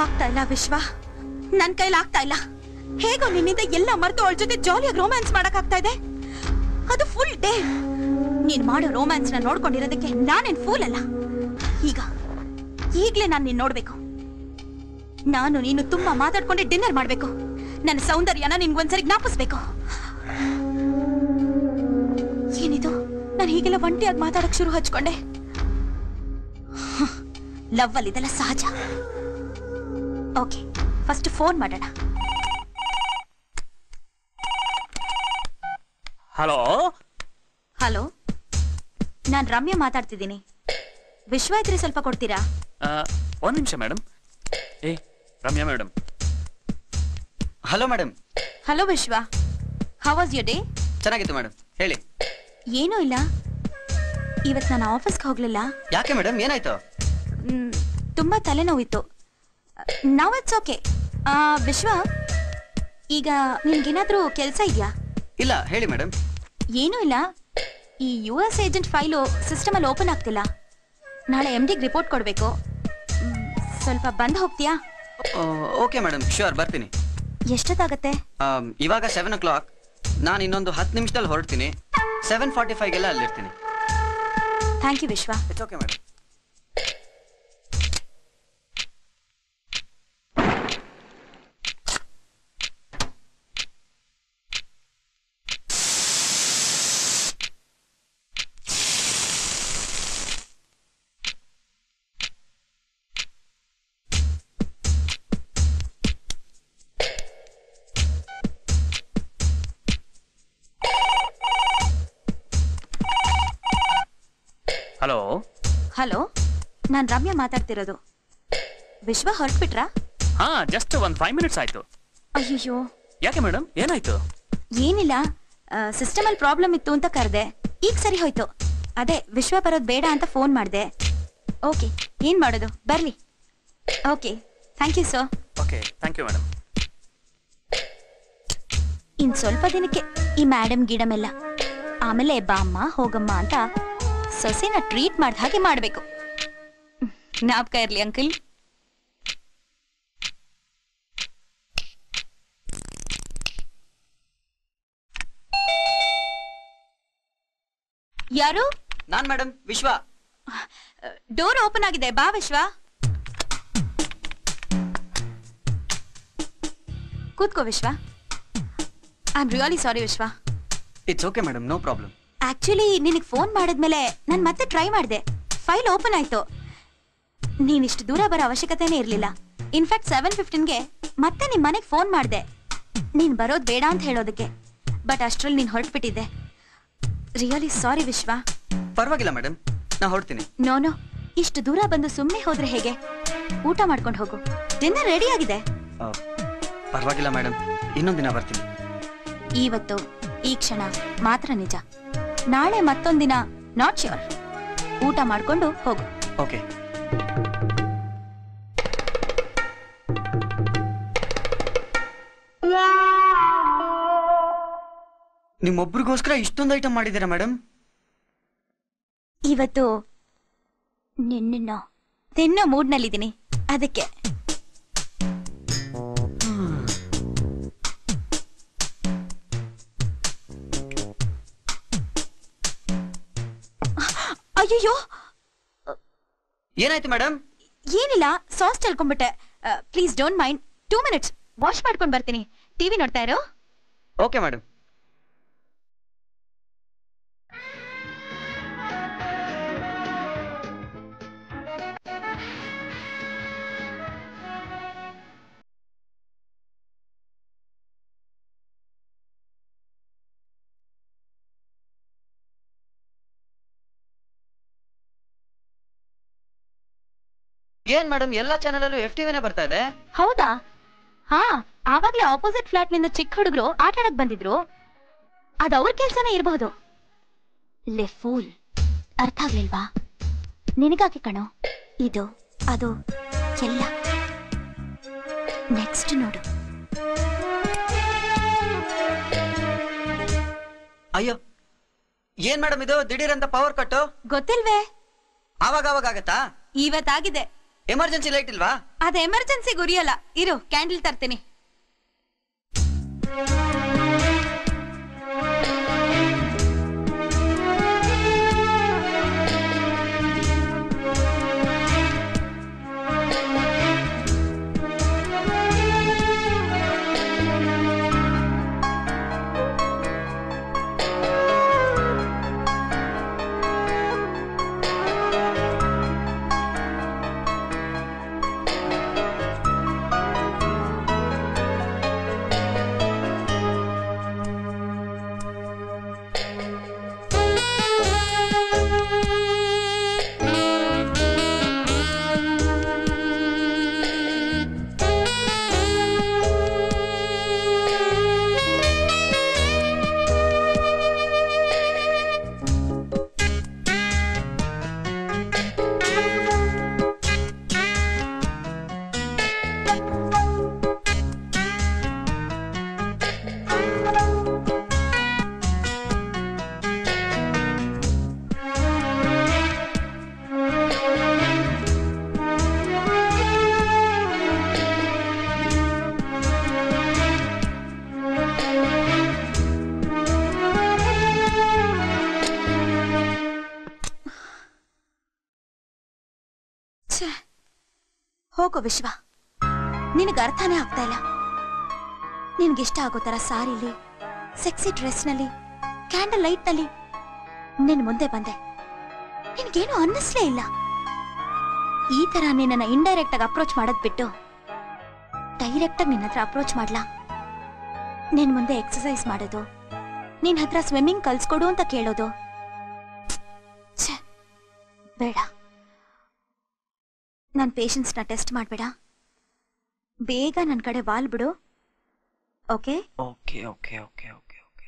ಆಗ್ತಾ ಇಲ್ಲ ವಿಶ್ವ, ನನ್ ಕೈಲಿ ಆಗ್ತಾ ಇಲ್ಲ. ಹೇಗೋ ನಿನ್ನಿಂದ ಎಲ್ಲ ಮರೆತು ಅವಳ ಜೊತೆ ಜಾಲಿಯಾಗಿ ರೋಮ್ಯಾನ್ಸ್ ಮಾಡಕ್ ಆಗ್ತಾ ಇದೆ, ಅದು ಫುಲ್ ಡೇ. ನೀನ್ ಮಾಡೋ ರೋಮ್ಯಾನ್ಸ್ ನ ನೋಡ್ಕೊಂಡಿರೋದಕ್ಕೆ ನಾನೇನ್ ಫೂಲ್ ಅಲ್ಲ. ಈಗ್ಲೇ ನಾನು ನಿನ್ ನೋಡ್ಬೇಕು. ನಾನು ನೀನು ತುಂಬಾ ಮಾತಾಡ್ಕೊಂಡೆ ಡಿನ್ನರ್ ಮಾಡ್ಬೇಕು. ನನ್ನ ಸೌಂದರ್ಯನ ನಿನ್ಗೊಂದ್ಸರಿ ಜ್ಞಾಪಿಸ್ಬೇಕು. ಏನಿದು, ನಾನು ಹೀಗೆಲ್ಲ ಒಂಟಿಯಾಗಿ ಮಾತಾಡಕ್ ಶುರು ಹಚ್ಕೊಂಡೆ. ಲವ್ ಅಲ್ಲಿ ಇದೆಲ್ಲ ಸಹಜ. ಓಕೆ, ಫಸ್ಟ್ ಫೋನ್ ಮಾಡೋಣ. ಹಲೋ ಹಲೋ, ನಾನ್ ರಮ್ಯಾ ಮಾತಾಡ್ತಿದ್ದೀನಿ. ವಿಶ್ವ ಇದ್ರೆ ಸ್ವಲ್ಪ ಕೊಡ್ತೀರಾ? ಒಂದ್ ನಿಮಿಷ madam. Ramya madam. Hello madam. Hello ವಿಶ್ವ, ಹೌ ವಾಸ್ ಯುವರ್ ಡೇ? ಚೆನ್ನಾಗಿತ್ತು ಮೇಡಮ್, ಹೇಳಿ. ಏನೂ ಇಲ್ಲ, ಇವತ್ತು ನಾನು ಆಫೀಸ್ಗೆ ಹೋಗ್ಲಿಲ್ಲ. ಯಾಕೆ ಮೇಡಮ್, ಏನಾಯ್ತು? ತುಂಬಾ ತಲೆನೋವಿತ್ತು. ನಾವ್ ಇಟ್ಸ್ ಓಕೆ. ವಿಶ್ವ, ಈಗ ನಿನ್ಗೇನಾದ್ರೂ ಕೆಲಸ ಇದೆಯಾ? ಇಲ್ಲ, ಹೇಳಿ ಮೇಡಮ್. ಏನೂ ಇಲ್ಲ, ಈ US ಏಜೆಂಟ್ ಫೈಲು ಸಿಸ್ಟಮ್ ಅಲ್ಲಿ ಓಪನ್ ಆಗ್ತಿಲ್ಲ. ನಾಳೆ MD ರಿಪೋರ್ಟ್ ಕೊಡ್ಬೇಕು. ಸ್ವಲ್ಪ ಬಂದು ಹೋಗ್ತೀಯಾ? ಓಕೆ ಮೇಡಮ್, ಶ್ಯೂರ್, ಬರ್ತೀನಿ. ಎಷ್ಟೊತ್ತಾಗತ್ತೆ? ಇವಾಗ 7 o'clock. ನಾನು ಇನ್ನೊಂದು 10 ನಿಮಿಷದಲ್ಲಿ ಹೊರಡ್ತೀನಿ. 7:45ಗೆಲ್ಲ ಅಲ್ಲಿರ್ತೀನಿ. Thank you Vishwa. It's okay madam. Hello hello, ನಾನ್ ರಮ್ಯಾ ಮಾತಾಡ್ತಿರೋದು. ವಿಶ್ವ ಹೊರಟ್ಬಿಟ್ರಾ? ಹಾ, ಜಸ್ಟ್ ಒಂದು 5 minutes ಆಯ್ತು. ಅಯ್ಯೋ, ಯಾಕೆ ಮೇಡಮ್, ಏನಾಯ್ತು? ಏನಿಲ್ಲ, ಸಿಸ್ಟಮ್ ಅಲ್ಲಿ ಪ್ರಾಬ್ಲಮ್ ಇತ್ತು ಅಂತ ಕರೆದೆ. ಈಗ ಸರಿ ಹೋಯ್ತು. ಅದೇ ವಿಶ್ವ ಬರೋದು ಬೇಡ ಅಂತ ಫೋನ್ ಮಾಡಿದೆ. ಓಕೆ, ಏನ್ ಮಾಡೋದು, ಬರ್ಲಿ. Okay, thank you sir. Okay, thank you madam. ಇನ್ ಸ್ವಲ್ಪ ದಿನಕ್ಕೆ ಈ ಮ್ಯಾಡಮ್ ಗಿಡಮ್ ಎಲ್ಲ, ಆಮೇಲೆ ಬಾಮ್ಮ ಹೋಗಮ್ಮ ಅಂತ ಸೊಸೆನ ಟ್ರೀಟ್ ಮಾಡ್ದ ಹಾಗೆ ಮಾಡ್ಬೇಕು. ಜ್ಞಾಪಕ ಇರ್ಲಿ ಅಂಕಲ್. ಯಾರು? ನಾನ್ ಮೇಡಮ್, ವಿಶ್ವ. ಡೋರ್ ಓಪನ್ ಆಗಿದೆ, ಬಾ ವಿಶ್ವ. ಕೂತ್ಕೋ ವಿಶ್ವ. I am really sorry Vishwa. It's okay madam, no problem. Actually ನಿನಗೆ ಫೋನ್ ಮಾಡಿದ್ಮೇಲೆ ನಾನು ಮತ್ತೆ ಟ್ರೈ ಮಾಡಿದೆ. ಫೈಲ್ ಓಪನ್ ಆಯ್ತು. ನೀನಿಷ್ಟು ದೂರ ಬರೋ ಅವಶ್ಯಕತೆನೇ ಇರಲಿಲ್ಲ. ಇನ್ಫ್ಯಾಕ್ಟ್ 7:15ಗೆ ಮತ್ತೆ ನಿಮ್ಮ ಮನೆಗೆ ಫೋನ್ ಮಾಡಿದೆ, ನೀನ್ ಬರೋದು ಬೇಡ ಅಂತ ಹೇಳೋದಕ್ಕೆ. ಬಟ್ ಅಷ್ಟ್ರಲ್ಲಿ ನೀನ್ ಹೊರಟ್ಬಿಟ್ಟಿದ್ದೆ. ರಿಯಲಿ ಸಾರಿ ವಿಶ್ವ. ಪರವಾಗಿಲ್ಲ ಮೇಡಮ್, ನಾ ಹೊರಡ್ತೀನಿ. ನೋ, ಇಷ್ಟು ದೂರ ಬಂದು ಸುಮ್ಮನೆ ಹೋದ್ರೆ ಹೇಗೆ? ಊಟ ಮಾಡ್ಕೊಂಡು ಹೋಗು, ಡಿನ್ನರ್ ರೆಡಿ ಆಗಿದೆ. ಪರವಾಗಿಲ್ಲ ಮೇಡಮ್, ಇನ್ನೊಂದಿನ ಬರ್ತೀನಿ. ಇವತ್ತು ಈ ಕ್ಷಣ ಮಾತ್ರ ನಿಜ. ನಾಳೆ ಮತ್ತೊಂದಿನ ನಾಟ್ ಶ್ಯೂರ್. ಊಟ ಮಾಡ್ಕೊಂಡು ಹೋಗು. ಓಕೆ. ನಿಮ್ಮೊಬ್ರಿಗೋಸ್ಕರ ಇಷ್ಟೊಂದು ಐಟಮ್ ಮಾಡಿದ್ದೀರಾ ಮೇಡಮ್? ಇವತ್ತು ನಿನ್ನ ತಿನ್ನೋ ಮೂಡ್ನಲ್ಲಿದ್ದೀನಿ, ಅದಕ್ಕೆ. ಅಯ್ಯೋ, ಏನಾಯ್ತು ಮೇಡಮ್? ಏನಿಲ್ಲ, ಸಾಸ್ ಚೆಲ್ಕೊಂಡ್ಬಿಟ್ಟೆ. Please don't mind. 2 minutes wash ಮಾಡ್ಕೊಂಡು ಬರ್ತೀನಿ. ಟಿವಿ ನೋಡ್ತಾ ಇರೋ. Okay madam. ಏನ್ ಮೇಡಮ್, ಎಲ್ಲಾ ಚಾನೆಲ್ ಅಲ್ಲೂ FTVನೇ ಬರ್ತಾ ಇದೆ? ಹೌದಾ? ಹಾ, ಆವಾಗ್ಲೇ ಆಪೋಸಿಟ್ ಫ್ಲಾಟ್ ನಿಂದ ಚಿಕ್ಕ ಹುಡುಗರು ಆಟ ಆಡಕ್ ಬಂದಿದ್ರು. ಅದು ಅವ್ರ ಕೆಲ್ಸನೇ ಇರಬಹುದು. ಲೆ ಫೂಲ್, ಅರ್ಥ ಆಗ್ಲಿಲ್ವಾ? ನಿನಗಾಗಿ ಕಣೋ ಇದು ಅದು ಎಲ್ಲ. ನೆಕ್ಸ್ಟ್ ನೋಡು. ಅಯ್ಯೋ, ಏನ್ ಮೇಡಮ್ ಇದು ದಿಢೀರ್ ಅಂತ ಪವರ್ ಕಟ್? ಗೊತ್ತಿಲ್ವೇ? ಆವಾಗ ಆಗತ್ತಾ? ಇವತ್ತಾಗಿದೆ. ಎಮರ್ಜೆನ್ಸಿ ಲೈಟ್ ಇಲ್ವಾ? ಅದ ಎಮರ್ಜೆನ್ಸಿ ಗುರಿಯಲ್ಲ, ಇರು ಕ್ಯಾಂಡಲ್ ತರ್ತೀನಿ. ಹೋಗೋ ವಿಶ್ವ, ನಿನಗೆ ಅರ್ಥನೇ ಆಗ್ತಾ ಇಲ್ಲ. ನಿನ್ಗಿಷ್ಟ ಆಗೋ ತರ ಸಾರಿಲಿ, ಸೆಕ್ಸಿ ಡ್ರೆಸ್ನಲ್ಲಿ, ಕ್ಯಾಂಡಲ್ ಲೈಟ್ನಲ್ಲಿ ನಿನ್ ಮುಂದೆ ಬಂದೆ. ನಿನ್ಗೇನು ಅನ್ನಿಸ್ಲೇ ಇಲ್ಲ. ಈ ತರ ನಿನ್ನ ಇಂಡೈರೆಕ್ಟ್ ಆಗಿ ಅಪ್ರೋಚ್ ಮಾಡೋದ್ ಬಿಟ್ಟು ಡೈರೆಕ್ಟ್ ಆಗಿ ನಿನ್ನ ಹತ್ರ ಅಪ್ರೋಚ್ ಮಾಡ್ಲಾ? ನಿನ್ ಮುಂದೆ ಎಕ್ಸಸೈಸ್ ಮಾಡೋದು, ನಿನ್ ಹತ್ರ ಸ್ವಿಮ್ಮಿಂಗ್ ಕಲ್ಸ್ಕೊಡು ಅಂತ ಕೇಳೋದು, ಬೇಡ. ನನ್ನ ಪೇಷನ್ಸ್ನ ಟೆಸ್ಟ್ ಮಾಡಬೇಡ. ಬೇಗ ನನ್ನ ಕಡೆ ವಾಲ್ ಬಿಡು. Okay okay okay okay okay okay.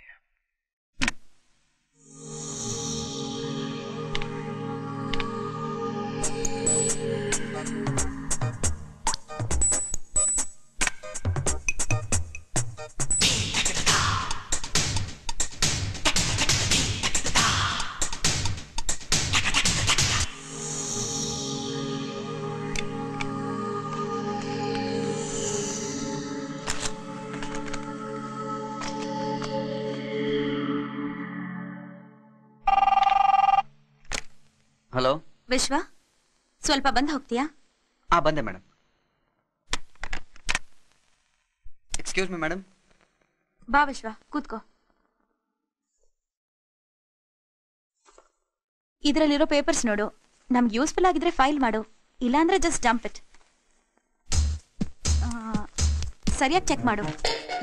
Hello ವಿಶ್ವ, ಸ್ವಲ್ಪ ಬಂದು ಹೋಗ್ತೀಯಾ? ಬಂದೆ ಮೇಡಮ್. Excuse me madam. ಬಾ ವಿಶ್ವ, ಕೂತ್ಕೋ. ಇದರಲ್ಲಿರೋ ಪೇಪರ್ಸ್ ನೋಡು. ನಮ್ಗೆ ಯೂಸ್ಫುಲ್ ಆಗಿದ್ರೆ ಫೈಲ್ ಮಾಡು, ಇಲ್ಲಾಂದ್ರೆ ಜಸ್ಟ್ ಡಂಪ್ ಇಟ್. ಸರಿಯಾಗಿ ಚೆಕ್ ಮಾಡು.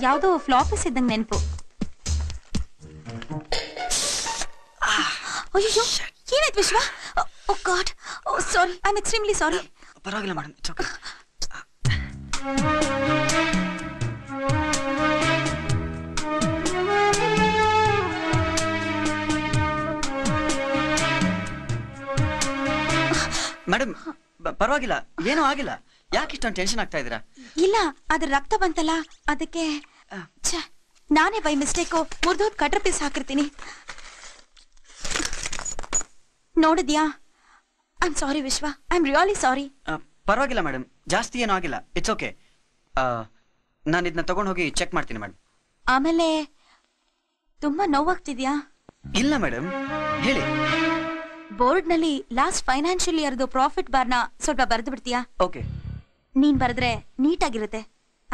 ಯಾವುದೋ ಫ್ಲಾಪೀಸ್ ಇದ್ದಂಗೆ ನೆನಪು. ಅಯ್ಯೋ, ಏನಾಯ್ತು Vishwa? Oh god, oh sorry, I am extremely sorry. ಪರವಾಗಿಲ್ಲ ಮೇಡಮ್, ಇಟ್ಸ್ ಓಕೆ. ಮೇಡಮ್ ಪರವಾಗಿಲ್ಲ, ಏನೂ ಆಗಿಲ್ಲ. ಯಾಕೆ ಇಷ್ಟೊಂದು ಟೆನ್ಷನ್ ಆಗ್ತಾ ಇದ್ದೀರಾ? ಇಲ್ಲ, ಅದ್ರ ರಕ್ತ ಬಂತಲ್ಲ ಅದಕ್ಕೆ. ನಾನೇ ಬೈ ಮಿಸ್ಟೇಕು ಮುರಿದೋದ್ ಕಟ್ರ್ ಪೀಸ್ ಹಾಕಿರ್ತೀನಿ. ನೋಡಿದ್ಯಾ? ಐ ಆಮ್ ಸಾರಿ ವಿಶ್ವ, ಐ ಆಮ್ ರಿಯಲಿ ಸಾರಿ. ಪರವಾಗಿಲ್ಲ ಮೇಡಮ್, ಜಾಸ್ತಿ ಏನೂ ಆಗಿಲ್ಲ, ಇಟ್ಸ್ ಓಕೆ. ನಾನು ಇದನ್ನ ತಗೊಂಡು ಹೋಗಿ ಚೆಕ್ ಮಾಡ್ತೀನಿ ಮೇಡಮ್. ಆಮೇಲೆ ತುಂಬಾ ನೋವಾಗ್ತಿದ್ಯಾ? ಇಲ್ಲ ಮೇಡಮ್, ಹೇಳಿ. ಬೋರ್ಡ್ನಲ್ಲಿ ಲಾಸ್ಟ್ ಫೈನಾನ್ಷಿಯಲ್ ಇಯರ್ದು ಪ್ರಾಫಿಟ್ ಬಾರ್ನ ಸ್ವಲ್ಪ ಬರೆದು ಬಿಡ್ತೀಯಾ? ಓಕೆ. ನೀನ್ ಬರೆದ್ರೆ ನೀಟಾಗಿರುತ್ತೆ,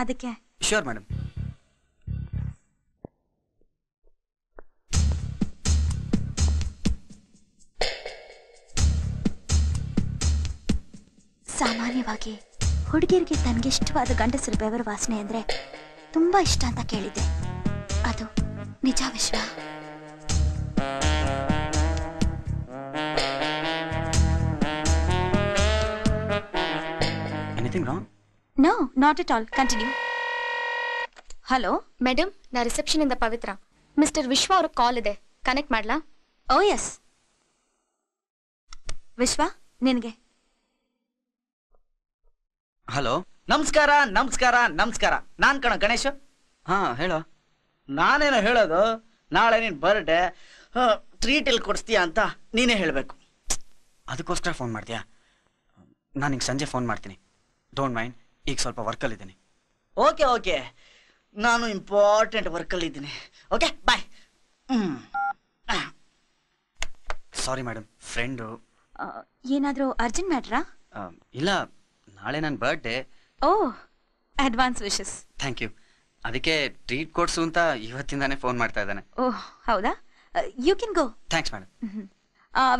ಅದಕ್ಕೆ. Sure madam. ಸಾಮಾನ್ಯವಾಗಿ ಹುಡುಗಿಯರಿಗೆ ತನ್ಗಿಷ್ಟವಾದ ಗಂಡಸರ ಬೆವರ ವಾಸನೆ ಅಂದ್ರೆ ತುಂಬಾ ಇಷ್ಟ ಅಂತ ಕೇಳಿದ್ದೆ. ಅದು ನಿಜ Vishwa. Anything wrong? No, not at all. Continue. Hello madam, ನಾ ರಿಸೆಪ್ಷನ್ ಇಂದ ಪವಿತ್ರ. ಮಿಸ್ಟರ್ ವಿಶ್ವ ಅವ್ರ ಕಾಲ್ ಇದೆ, ಕನೆಕ್ಟ್ ಮಾಡ್ಲಾ? Oh yes. ವಿಶ್ವ, ನಿನಗೆ. ಹಲೋ. ನಮಸ್ಕಾರ ನಮಸ್ಕಾರ ನಮಸ್ಕಾರ. ನಾನ್ ಕಣ ಗಣೇಶ್. ಹಾ ಹೇಳೋ. ನಾನೇನೋ ಹೇಳೋದು, ನಾಳೆ ನಿನ್ ಬರ್ಡೇ, ಟ್ರೀಟ್ ಎಲ್ಲಿ ಕೊಡಿಸ್ತೀಯಾ ಅಂತ ನೀನೇ ಹೇಳಬೇಕು. ಅದಕ್ಕೋಸ್ಕರ ಫೋನ್ ಮಾಡ್ತೀಯಾ? ನಾನು ನಿಂಗೆ ಸಂಜೆ ಫೋನ್ ಮಾಡ್ತೀನಿ. ಡೋಂಟ್ ಮೈಂಡ್, ಈಗ ಸ್ವಲ್ಪ ವರ್ಕಲ್ಲಿದ್ದೀನಿ. ಓಕೆ ಓಕೆ, ನಾನು ಇಂಪಾರ್ಟೆಂಟ್ ವರ್ಕಲ್ಲಿ ಇದ್ದೀನಿ. Okay bye. Sorry madam, friend. ಏನಾದರೂ ಅರ್ಜೆಂಟ್ ಮ್ಯಾಟ್ರಾ? ಇಲ್ಲ, ನಾಳೆ ನನ್ನ birthday. Oh, advance wishes. Thank you. ಅದಕ್ಕೆ ಟ್ರೀಟ್ ಕೊಡ್ಸು ಅಂತ ಇವತ್ತಿಂದಾನೇ ಫೋನ್ ಮಾಡ್ತಾ ಇದ್ದಾನೆ. ಓಹ್ ಹೌದಾ? You can go. Thanks madam.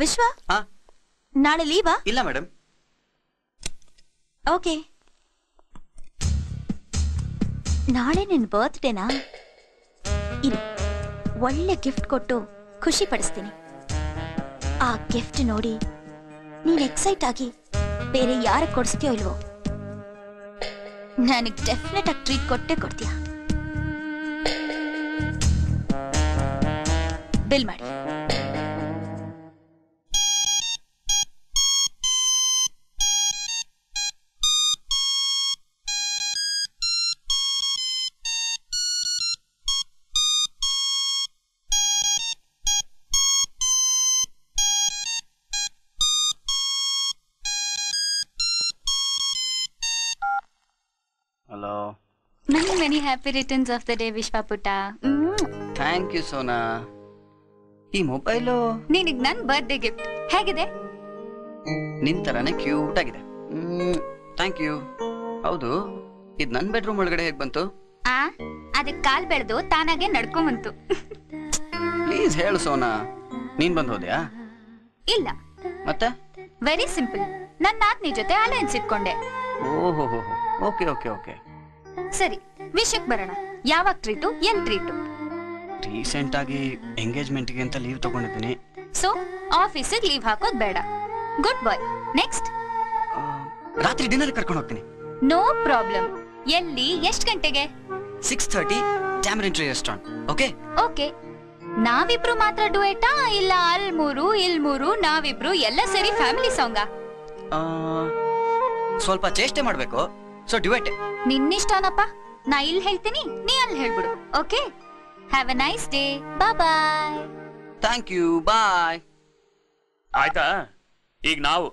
Vishwa, ಹಾ, ನಾಳೆ ಲೀವಾ? ಇಲ್ಲ ಮೇಡಮ್. ಓಕೆ. ನಾಳೆ ನಿನ್ನ ಬರ್ತ್ಡೇನಾ? ಇರು, ಒಳ್ಳೆ ಗಿಫ್ಟ್ ಕೊಟ್ಟು ಖುಷಿ ಪಡಿಸ್ತೀನಿ. ಆ ಗಿಫ್ಟ್ ನೋಡಿ ನೀನ್ ಎಕ್ಸೈಟ್ ಆಗಿ ಬೇರೆ ಯಾರಿಗೆ ಕೊಡಿಸ್ತೀಯೋ ಇಲ್ವೋ, ನನಗೆ ಡೆಫಿನೆಟ್ ಆಗಿ ಟ್ರೀಟ್ ಕೊಟ್ಟೆ ಕೊಡ್ತೀಯ. ಬಿಲ್ ಮಾಡಿ. Hello. Many happy returns of the day Vishwa ಪುಟ್ಟ. Thank you Sona. ಈ ಮೊಬೈಲು ನಿನಗ್ ನನ್ ಬರ್ತ್ಡೇ ಗಿಫ್ಟ್ ಹೇಗಿದೆ? ನಿನ್ ತರಾನೇ ಕ್ಯೂಟ್ ಆಗಿದೆ. Thank you. ಹೌದು, ಇದು ನನ್ನ ಬೆಡ್ರೂಮ್ ಒಳಗಡೆ ಹೇಗೆ ಬಂತು? ಅದಕ್ಕೆ ಕಾಲ್ ಬೆಳೆದು ತಾನಾಗೆ ನಡ್ಕೊಂಬಂತು. ಪ್ಲೀಸ್ ಹೇಳು ಸೋನಾ, ನೀನ್ ಬಂದು ಹೋದ್ಯಾ? ಇಲ್ಲ, ಮತ್ತೆ? Very simple. ನನ್ನ ನಾದ್ನಿ ಜೊತೆ ಅಲಯನ್ಸ್ ಇಟ್ಕೊಂಡೆ. ಓಹೋ, ಓಕೆ ಓಕೆ ಓಕೆ. ಸರಿ, ವಿಷಯಕ್ಕೆ ಬರೋಣ. ಯಾವಾಗ ಟ್ರೀಟು, ಎಲ್ ಟ್ರೀಟು? ರೀಸೆಂಟ್ ಆಗಿ ಎಂಗೇಜ್ಮೆಂಟ್ಗೆ ಅಂತ ಲೀವ್ ತಗೊಂಡಿದ್ದೀನಿ. ಸೊ ಆಫೀಸಿಗೆ ಲೀವ್ ಹಾಕೋದ್ ಬೇಡ. Good bye. ನೆಕ್ಸ್ಟ್? ರಾತ್ರಿ ಡಿನ್ನರ್ ಕರ್ಕೊಂಡು ಹೋಗ್ತೀನಿ. No problem. ಎಲ್ಲಿ, ಎಷ್ಟು ಗಂಟೆಗೆ? 6:30 tamarind tree restaurant. Okay okay. ನಾವಿಬ್ರು ಮಾತ್ರ ಡುಯೆಟಾ, ಇಲ್ಲ ಅಲ್ ಮೂರು ಇಲ್ ಮೂರು ನಾವಿಬ್ರು ಎಲ್ಲ ಸೇರಿ ಫ್ಯಾಮಿಲಿ ಸಾಂಗಾ? ಸ್ವಲ್ಪ ಚೇಷ್ಟೆ ಮಾಡ್ಬೇಕು, ಸೊ ಡ್ಯುಯೆಟ್. ನಿನ್ನಿಷ್ಟನಪ್ಪ. ನಾ ಇಲ್ಲಿ ಹೇಳ್ತೀನಿ, ನೀ ಅಲ್ಲಿ ಹೇಳ್ಬಿಡು. Okay, have a nice day. Bye. Thank you, bye. ಆಯ್ತಾ? ಈಗ ನಾವು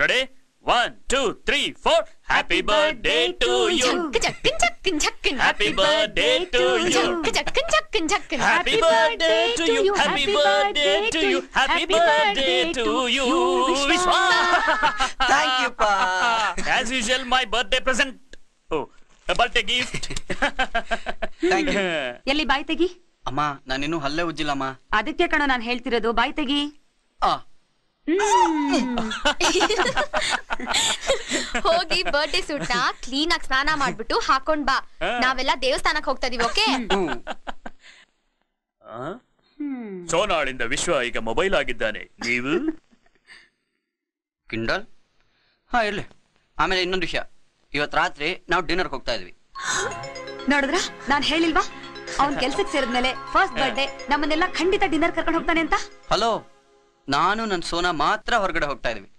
ready? 1 2 3 4. Happy birthday to you. Happy birthday to you. Happy birthday to you. Happy birthday to you. Happy birthday to you. Vishwa. Thank you ಪಾ. As usual, my birthday present. Oh, a birthday gift. Thank you. ಎಲ್ಲಿ ಬಾಯ್ ತೆಗಿ? ಅಮ್ಮ, ನಾನಿನ್ನೂ ಹಲ್ಲೆ ಉಜ್ಜಿಲ್ಲಮ್ಮ. ಅದಕ್ಕೆ ಕಣೋ ನಾನು ಹೇಳ್ತಿರೋದು, ಬಾಯ್ ತೆಗಿ. ಹೋಗಿ ಬರ್ಡೇ ಸೂಟ್ ನ ಕ್ಲೀನ್ ಆಗಿ ಸ್ನಾನ ಮಾಡ್ಬಿಟ್ಟು ಹಾಕೊಂಡ್ ಬಾ. ನಾವೆಲ್ಲ ದೇವಸ್ಥಾನಕ್ಕೆ ಹೋಗ್ತಾ ಇದೀವಿ. ಓಕೆ? ಸೋನಾಳಿಂದ ವಿಶ್ವ ಈಗ ಮೊಬೈಲ್ ಆಗಿದ್ದಾನೆ. ನೀವು ಕಿಂಡಲ್? ಹಾ, ಇರ್ಲಿ. ಆಮೇಲೆ ಇನ್ನೊಂದು ವಿಷಯ, ಇವತ್ತು ರಾತ್ರಿ ನಾವು ಡಿನ್ನರ್ಗೆ ಹೋಗ್ತಾ ಇದ್ವಿ. ನೋಡಿದ್ರ, ನಾನ್ ಹೇಳಿಲ್ವಾ ಅವ್ನ್ ಕೆಲ್ಸಕ್ಕೆ ಸೇರಿದ್ಮೇಲೆ ಫಸ್ಟ್ ಬರ್ಡೇ ನಮ್ಮನ್ನೆಲ್ಲ ಖಂಡಿತ ಡಿನ್ನರ್ ಕರ್ಕೊಂಡು ಹೋಗ್ತಾನೆ ಅಂತ. ಹಲೋ, ನಾನು ನನ್ನ ಸೋನಾ ಮಾತ್ರ ಹೊರಗಡೆ ಹೋಗ್ತಾ ಇದೀವಿ.